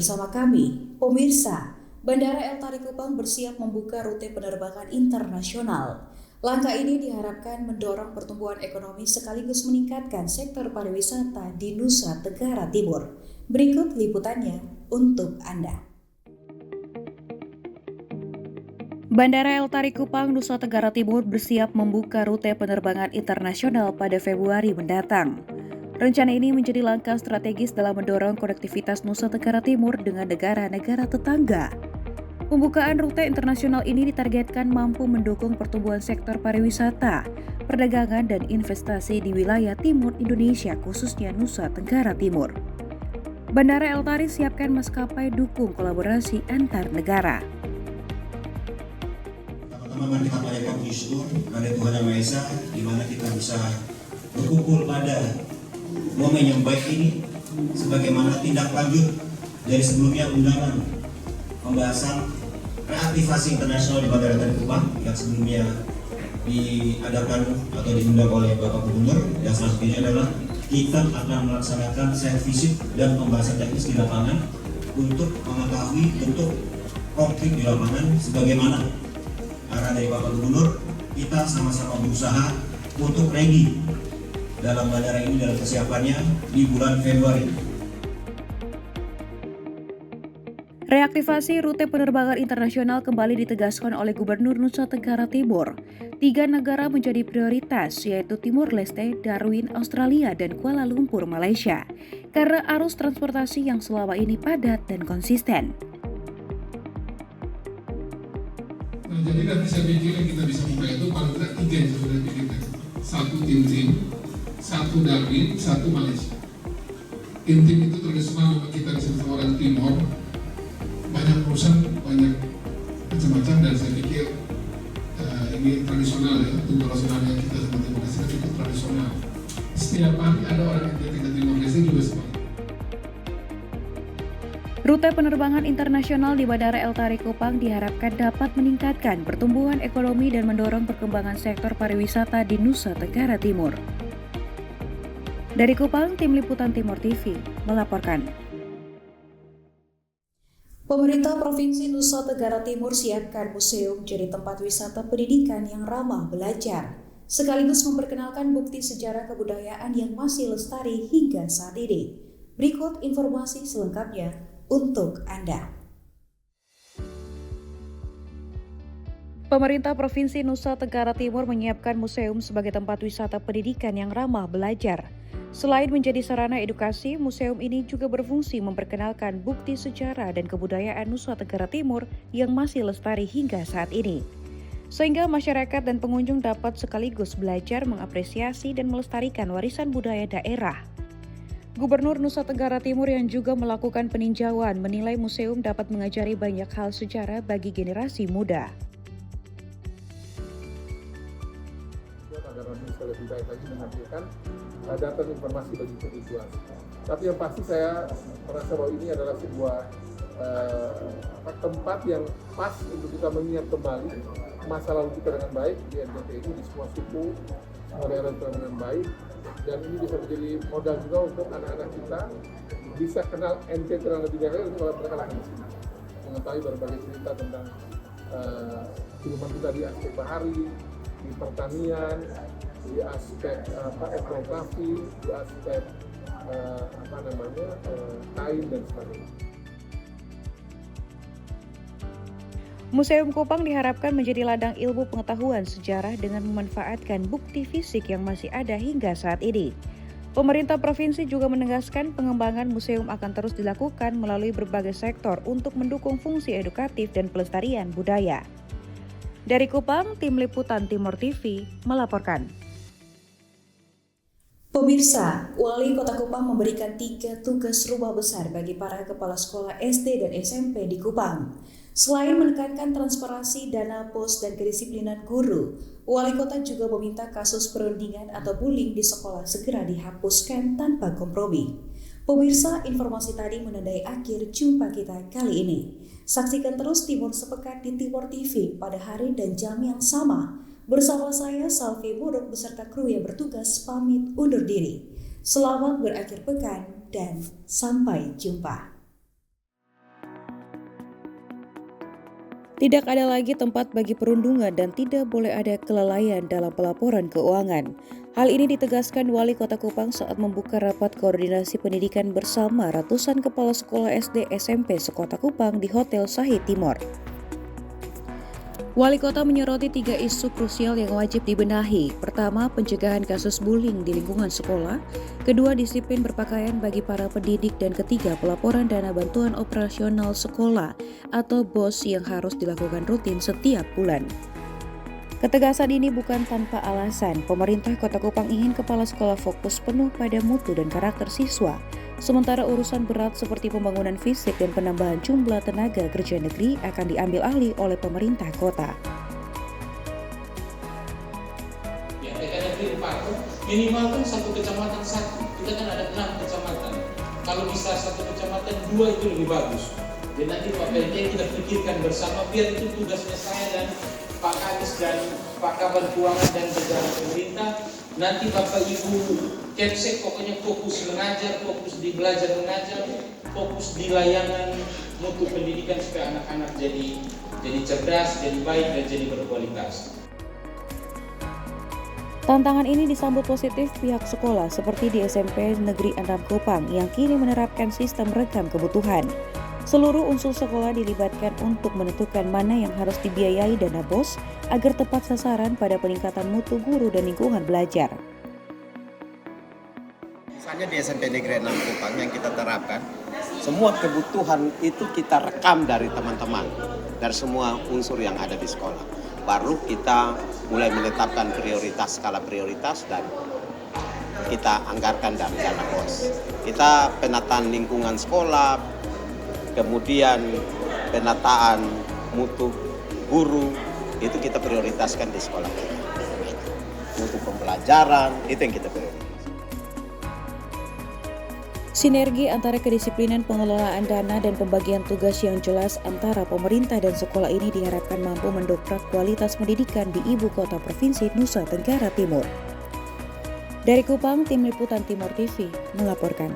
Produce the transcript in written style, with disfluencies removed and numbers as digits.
bersama kami, pemirsa. Bandara El Tari Kupang bersiap membuka rute penerbangan internasional. Langkah ini diharapkan mendorong pertumbuhan ekonomi sekaligus meningkatkan sektor pariwisata di Nusa Tenggara Timur. Berikut liputannya untuk Anda. Bandara El Tari Kupang, Nusa Tenggara Timur bersiap membuka rute penerbangan internasional pada Februari mendatang. Rencana ini menjadi langkah strategis dalam mendorong konektivitas Nusa Tenggara Timur dengan negara-negara tetangga. Pembukaan rute internasional ini ditargetkan mampu mendukung pertumbuhan sektor pariwisata, perdagangan, dan investasi di wilayah timur Indonesia, khususnya Nusa Tenggara Timur. Bandara El Tari siapkan maskapai dukung kolaborasi antar negara. Pertama kita panjatkan puji syukur kepada Tuhan Yang Maha Esa, di mana kita bisa berkumpul pada momen yang baik ini, sebagaimana tindak lanjut dari sebelumnya undangan pembahasan reaktivasi internasional di Bandara El Tari Kupang yang sebelumnya diadakan atau diundang oleh Bapak Gubernur, dan selanjutnya adalah kita akan melaksanakan site visit dan pembahasan teknis di lapangan untuk mengetahui bentuk konkret di lapangan sebagaimana arahan dari Bapak Gubernur. Kita sama-sama berusaha untuk ready dalam bandara ini dalam kesiapannya di bulan Februari. Reaktivasi rute penerbangan internasional kembali ditegaskan oleh Gubernur Nusa Tenggara Timur. 3 negara menjadi prioritas, yaitu Timor Leste, Darwin, Australia, dan Kuala Lumpur, Malaysia, karena arus transportasi yang selama ini padat dan konsisten. Nah, jadi nanti saya pikir yang kita bisa buka itu paling tidak 3 yang sudah dipikirkan. 1 tim, 1 Darwin, 1 Malaysia. Tim itu tradisional kita disebut orang Timor. Banyak urusan, banyak macam-macam, dan saya pikir ini tradisional ya, untuk tradisional yang kita sebut Timor Leste cukup tradisional. Setiap hari ada orang yang ke Timor Leste juga seperti. Rute penerbangan internasional di Bandara El Tari Kupang diharapkan dapat meningkatkan pertumbuhan ekonomi dan mendorong perkembangan sektor pariwisata di Nusa Tenggara Timur. Dari Kupang, Tim Liputan Timor TV melaporkan. Pemerintah Provinsi Nusa Tenggara Timur siapkan museum jadi tempat wisata pendidikan yang ramah belajar, sekaligus memperkenalkan bukti sejarah kebudayaan yang masih lestari hingga saat ini. Berikut informasi selengkapnya untuk Anda. Pemerintah Provinsi Nusa Tenggara Timur menyiapkan museum sebagai tempat wisata pendidikan yang ramah belajar. Selain menjadi sarana edukasi, museum ini juga berfungsi memperkenalkan bukti sejarah dan kebudayaan Nusa Tenggara Timur yang masih lestari hingga saat ini. Sehingga masyarakat dan pengunjung dapat sekaligus belajar, mengapresiasi, dan melestarikan warisan budaya daerah. Gubernur Nusa Tenggara Timur yang juga melakukan peninjauan menilai museum dapat mengajari banyak hal sejarah bagi generasi muda. Agar bisa lebih baik lagi menghasilkan data dan informasi bagi kebutuhan. Tapi yang pasti saya merasa bahwa ini adalah sebuah tempat yang pas untuk kita mengingat kembali masa lalu kita dengan baik di NTT ini, di semua suku, semua daerah dengan baik, dan ini bisa menjadi modal juga untuk anak-anak kita bisa kenal NTT dengan lebih baik untuk kalau mereka lahir di sini, mengetahui berbagai cerita tentang kehidupan kita di aspek bahari, di pertanian, di aspek etnografi, di aspek kain dan sebagainya. Museum Kupang diharapkan menjadi ladang ilmu pengetahuan sejarah dengan memanfaatkan bukti fisik yang masih ada hingga saat ini. Pemerintah provinsi juga menegaskan pengembangan museum akan terus dilakukan melalui berbagai sektor untuk mendukung fungsi edukatif dan pelestarian budaya. Dari Kupang, Tim Liputan Timor TV melaporkan. Pemirsa, Wali Kota Kupang memberikan 3 tugas rumah besar bagi para kepala sekolah SD dan SMP di Kupang. Selain menekankan transparansi dana pos dan kedisiplinan guru, Wali Kota juga meminta kasus perundingan atau bullying di sekolah segera dihapuskan tanpa kompromi. Pemirsa, informasi tadi menandai akhir jumpa kita kali ini. Saksikan terus Timur Sepekan di Timor TV pada hari dan jam yang sama. Bersama saya, Salvi Muruk, beserta kru yang bertugas pamit undur diri. Selamat berakhir pekan dan sampai jumpa. Tidak ada lagi tempat bagi perundungan dan tidak boleh ada kelalaian dalam pelaporan keuangan. Hal ini ditegaskan Wali Kota Kupang saat membuka rapat koordinasi pendidikan bersama ratusan kepala sekolah SD SMP sekota Kupang di Hotel Sahid Timor. Wali Kota menyoroti 3 isu krusial yang wajib dibenahi. Pertama, pencegahan kasus bullying di lingkungan sekolah. Kedua, disiplin berpakaian bagi para pendidik. Dan ketiga, pelaporan dana bantuan operasional sekolah atau BOS yang harus dilakukan rutin setiap bulan. Ketegasan ini bukan tanpa alasan. Pemerintah Kota Kupang ingin kepala sekolah fokus penuh pada mutu dan karakter siswa. Sementara urusan berat seperti pembangunan fisik dan penambahan jumlah tenaga kerja negeri akan diambil alih oleh pemerintah kota. Ya, negeri minimal kan satu kecamatan satu. Kita kan ada 6 kecamatan. Kalau bisa satu kecamatan 2 itu lebih bagus. Jadi nanti Pak PLT kita pikirkan bersama biar itu tugasnya saya dan Pak Kadis dan Pak Kabar Keuangan dan jajaran pemerintah. Nanti Bapak Ibu Kepsek pokoknya fokus mengajar, fokus di belajar mengajar, fokus di layanan mutu pendidikan supaya anak-anak jadi cerdas, jadi baik dan jadi berkualitas. Tantangan ini disambut positif pihak sekolah seperti di SMP Negeri 6 Kupang yang kini menerapkan sistem rekam kebutuhan. Seluruh unsur sekolah dilibatkan untuk menentukan mana yang harus dibiayai dana BOS agar tepat sasaran pada peningkatan mutu guru dan lingkungan belajar. Misalnya di SMP Negeri 6 Kupang yang kita terapkan, semua kebutuhan itu kita rekam dari teman-teman, dari semua unsur yang ada di sekolah. Baru kita mulai menetapkan prioritas, skala prioritas dan kita anggarkan dari dana BOS. Kita penataan lingkungan sekolah, kemudian penataan mutu guru, itu kita prioritaskan di sekolah kita. Mutu pembelajaran, itu yang kita prioritaskan. Sinergi antara kedisiplinan pengelolaan dana dan pembagian tugas yang jelas antara pemerintah dan sekolah ini diharapkan mampu mendongkrak kualitas pendidikan di ibu kota provinsi Nusa Tenggara Timur. Dari Kupang, Tim Liputan Timor TV melaporkan.